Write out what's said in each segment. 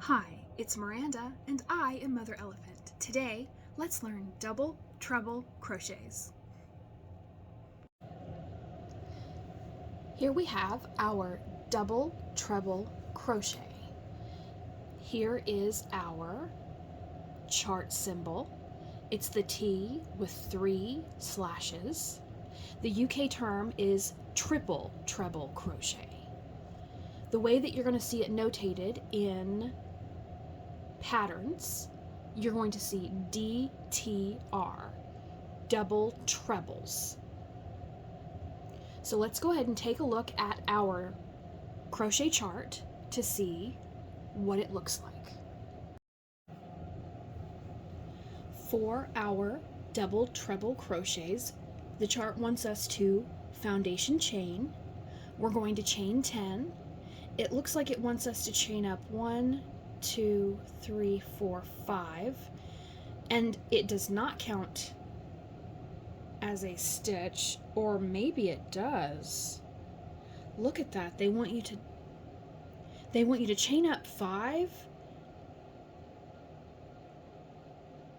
Hi, it's Miranda, and I am Mother Elephant. Today, let's learn double, treble crochets. Here we have our double, treble crochet. Here is our chart symbol. It's the T with 3 slashes. The UK term is triple treble crochet. The way that you're going to see it notated in patterns, you're going to see DTR, double trebles. So let's go ahead and take a look at our crochet chart to see what it looks like. For our double treble crochets, the chart wants us to foundation chain. We're going to chain 10. It looks like it wants us to chain up 1, 2, 3, 4, 5, and it does not count as a stitch, or maybe it does. Look at that. They want you to chain up 5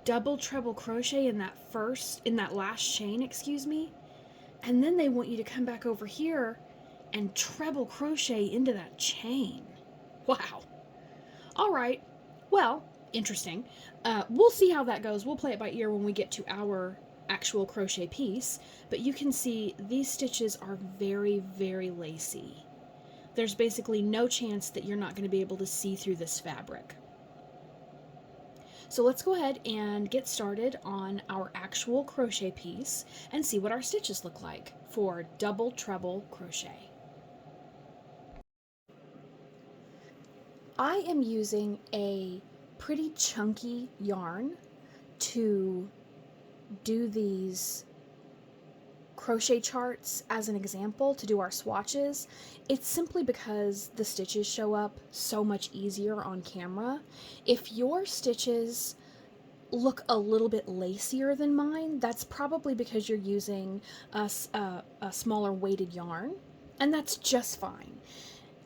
double treble crochet in that last chain, and then they want you to come back over here and treble crochet into that chain. Wow. All right, well, interesting. We'll see how that goes. We'll play it by ear when we get to our actual crochet piece, but you can see these stitches are very, very lacy. There's basically no chance that you're not going to be able to see through this fabric. So let's go ahead and get started on our actual crochet piece and see what our stitches look like for double treble crochet. I am using a pretty chunky yarn to do these crochet charts as an example, to do our swatches. It's simply because the stitches show up so much easier on camera. If your stitches look a little bit lacier than mine, that's probably because you're using a smaller weighted yarn, and that's just fine.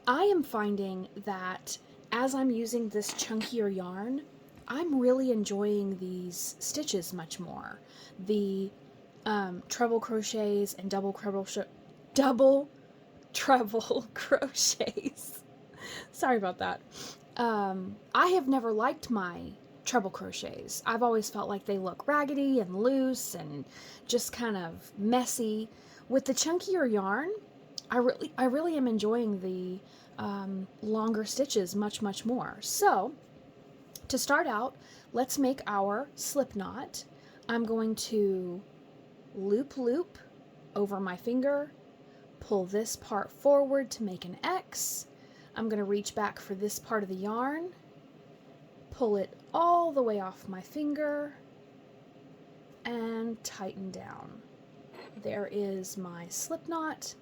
I am finding that as I'm using this chunkier yarn, I'm really enjoying these stitches much more. The treble crochets and double treble crochets. Sorry about that. I have never liked my treble crochets. I've always felt like they look raggedy and loose and just kind of messy. With the chunkier yarn, I really am enjoying the longer stitches much more. So to start out, let's make our slip knot. I'm going to loop over my finger, pull this part forward to make an X. I'm going to reach back for this part of the yarn, pull it all the way off my finger, and tighten down. There is my slip knot,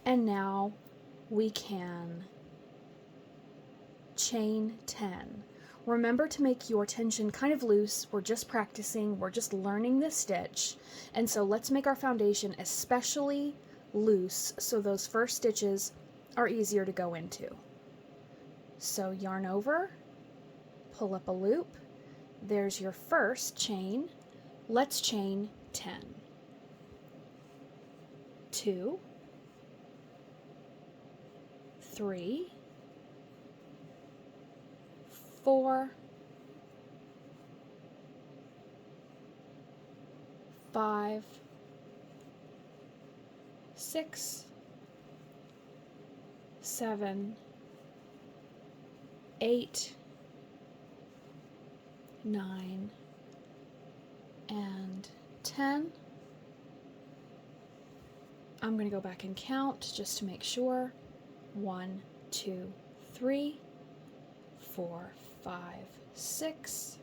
and now we can chain 10. Remember to make your tension kind of loose. We're just practicing, we're just learning this stitch, and so let's make our foundation especially loose so those first stitches are easier to go into. So yarn over, pull up a loop, there's your first chain. Let's chain 10. 2, 3, 4, 5, 6, 7, 8, 9, and 10. I'm going to go back and count just to make sure. 1, 2, 3, 4, 5, 6,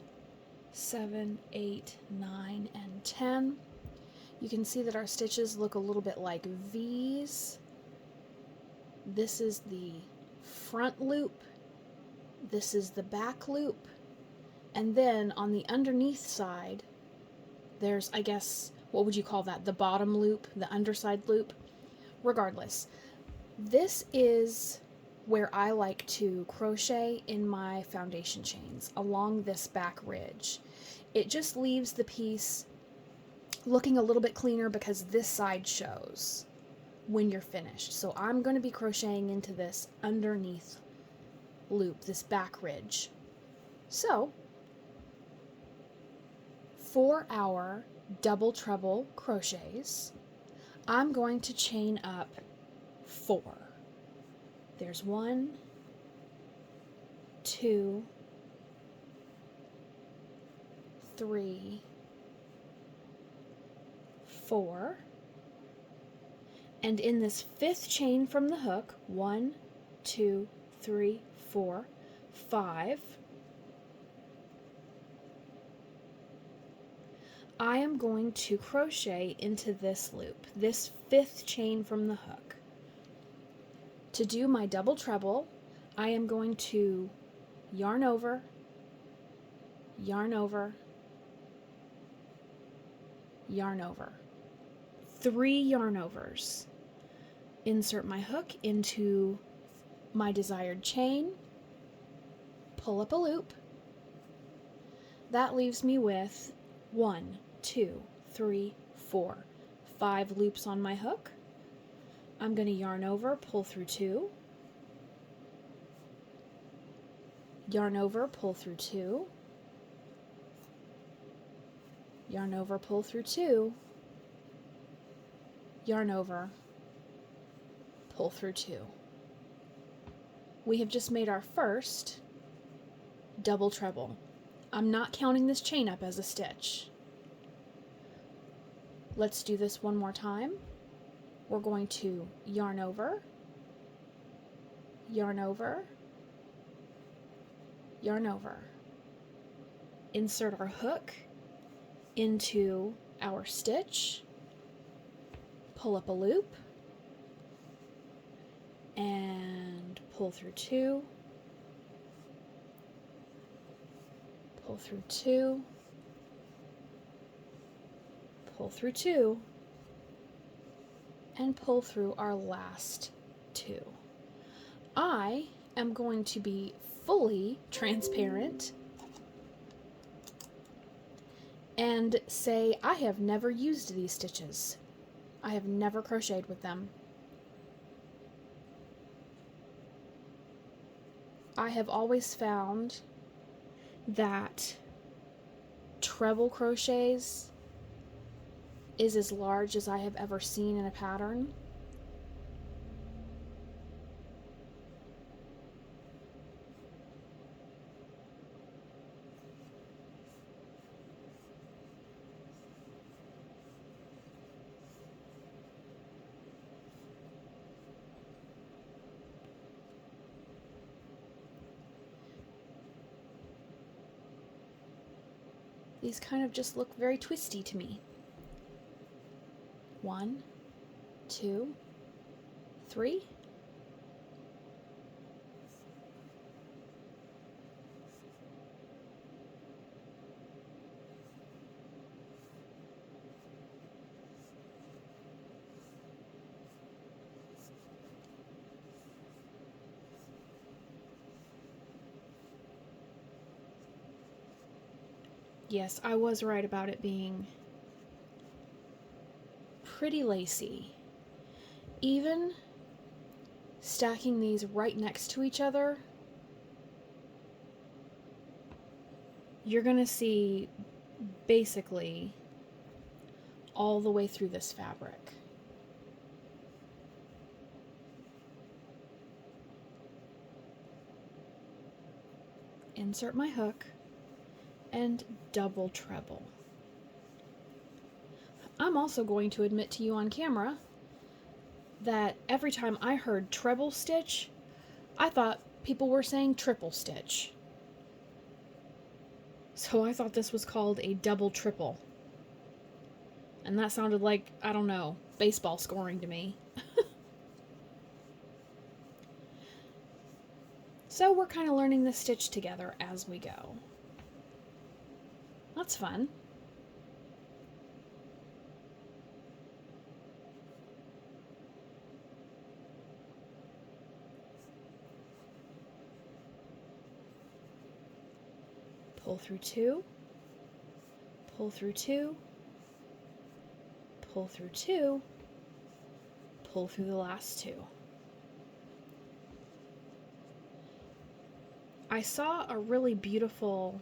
7, 8, 9, and 10. You can see that our stitches look a little bit like V's. This is the front loop, this is the back loop, and then on the underneath side, there's, I guess, what would you call that? The bottom loop, the underside loop? Regardless, this is where I like to crochet in my foundation chains along this back ridge. It just leaves the piece looking a little bit cleaner because this side shows when you're finished. So I'm going to be crocheting into this underneath loop, this back ridge. So for our double treble crochets, I'm going to chain up 4. There's 1, 2, 3, 4, and in this 5th chain from the hook, 1, 2, 3, 4, 5, I am going to crochet into this loop, this 5th chain from the hook. To do my double treble, I am going to yarn over, yarn over, yarn over. 3 yarn overs. Insert my hook into my desired chain, pull up a loop. That leaves me with 1, 2, 3, 4, 5 loops on my hook. I'm going to yarn over, pull through 2, yarn over, pull through 2, yarn over, pull through 2, yarn over, pull through 2. We have just made our first double treble. I'm not counting this chain up as a stitch. Let's do this one more time. We're going to yarn over, yarn over, yarn over. Insert our hook into our stitch, pull up a loop, and pull through 2, pull through 2, pull through 2, and pull through our last 2. I am going to be fully transparent and say I have never used these stitches. I have never crocheted with them. I have always found that treble crochets is as large as I have ever seen in a pattern. These kind of just look very twisty to me. 1, 2, 3. Yes, I was right about it being pretty lacy. Even stacking these right next to each other, you're gonna see basically all the way through this fabric. Insert my hook and double treble. I'm also going to admit to you on camera that every time I heard treble stitch, I thought people were saying triple stitch. So I thought this was called a double triple. And that sounded like, I don't know, baseball scoring to me. So we're kind of learning this stitch together as we go. That's fun. pull through 2, pull through 2, pull through 2, pull through the last 2. I saw a really beautiful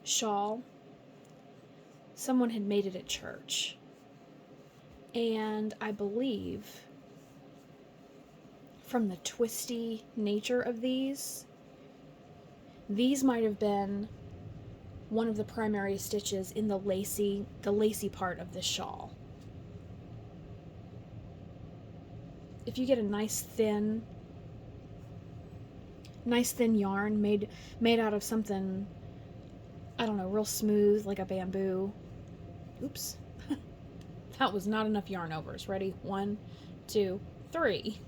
shawl. Someone had made it at church. And I believe from the twisty nature of these might have been one of the primary stitches in the lacy part of this shawl. If you get a nice thin yarn made out of something, I don't know, real smooth, like a bamboo. Oops. That was not enough yarn overs. Ready? 1, 2, 3.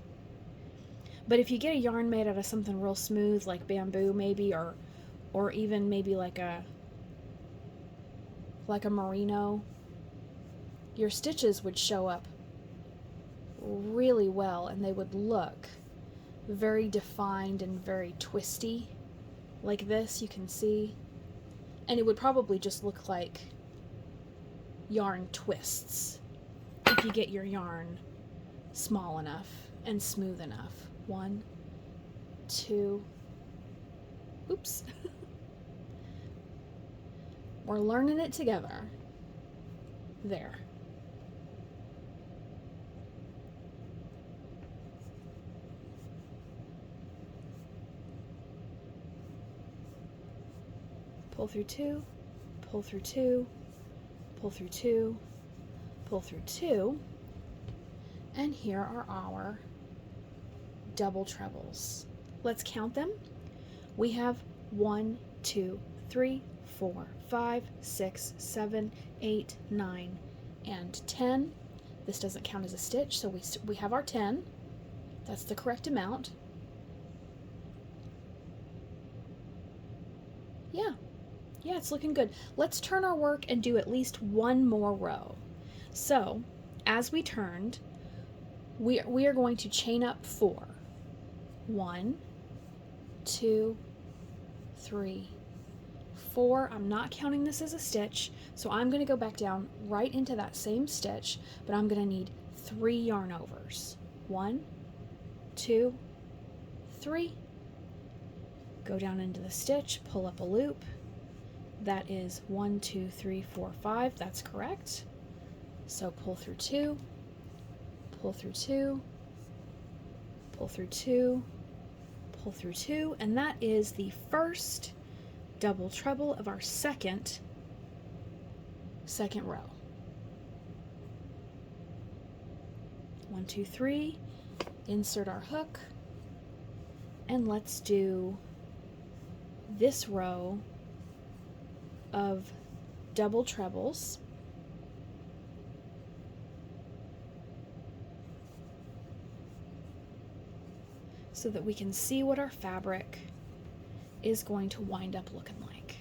But if you get a yarn made out of something real smooth, like bamboo maybe, or even maybe like a merino, your stitches would show up really well, and they would look very defined and very twisty, like this, you can see. And it would probably just look like yarn twists if you get your yarn small enough and smooth enough. 1, 2, oops. We're learning it together. There. Pull through 2, pull through 2, pull through 2, pull through 2, and here are our double trebles. Let's count them. We have 1, 2, 3, 4, 5, 6, 7, 8, 9, and 10. This doesn't count as a stitch, so we have our 10. That's the correct amount. Yeah, it's looking good. Let's turn our work and do at least one more row. So, as we turned, we are going to chain up 4. 1, 2, 3, 4. I'm not counting this as a stitch, so I'm going to go back down right into that same stitch, but I'm going to need 3 yarn overs. 1, 2, 3. Go down into the stitch, pull up a loop. That is 1, 2, 3, 4, 5. That's correct. So pull through 2, pull through 2, pull through 2, pull through 2, and that is the first double treble of our second row. 1, 2, 3, insert our hook, and let's do this row of double trebles. So that we can see what our fabric is going to wind up looking like.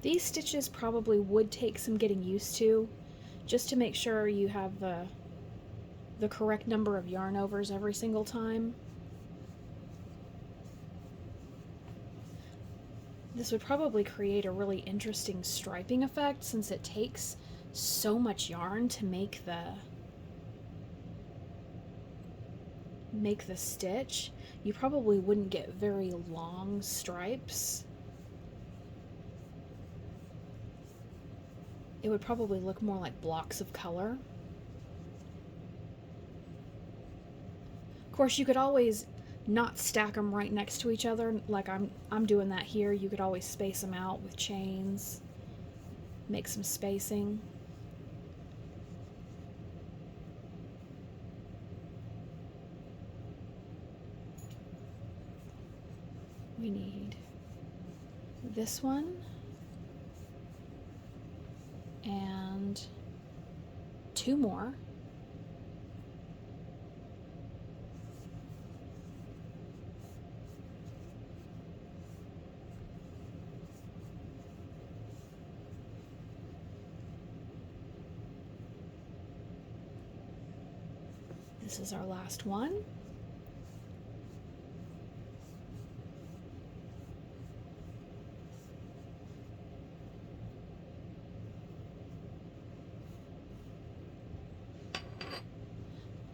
These stitches probably would take some getting used to, just to make sure you have the correct number of yarn overs every single time. This would probably create a really interesting striping effect, since it takes so much yarn to make the stitch. You probably wouldn't get very long stripes. It would probably look more like blocks of color. Of course, you could always not stack them right next to each other like I'm doing that here. You could always space them out with chains, make some spacing. We need this one and 2 more. This is our last one.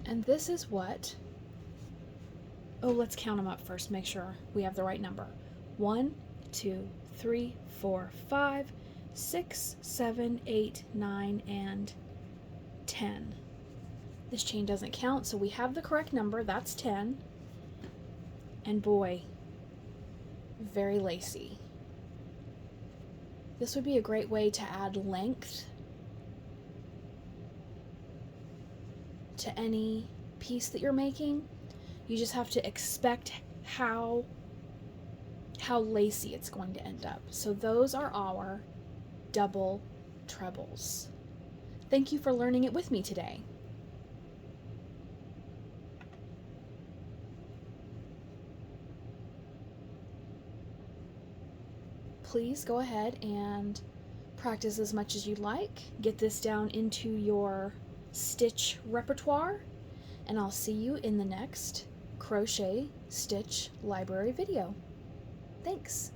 And this is what, let's count them up first, make sure we have the right number. 1, 2, 3, 4, 5, 6, 7, 8, 9, and 10. This chain doesn't count, so we have the correct number, that's 10. And boy, very lacy. This would be a great way to add length to any piece that you're making. You just have to expect how lacy it's going to end up. So those are our double trebles. Thank you for learning it with me today. Please go ahead and practice as much as you'd like. Get this down into your stitch repertoire, and I'll see you in the next Crochet Stitch Library video. Thanks.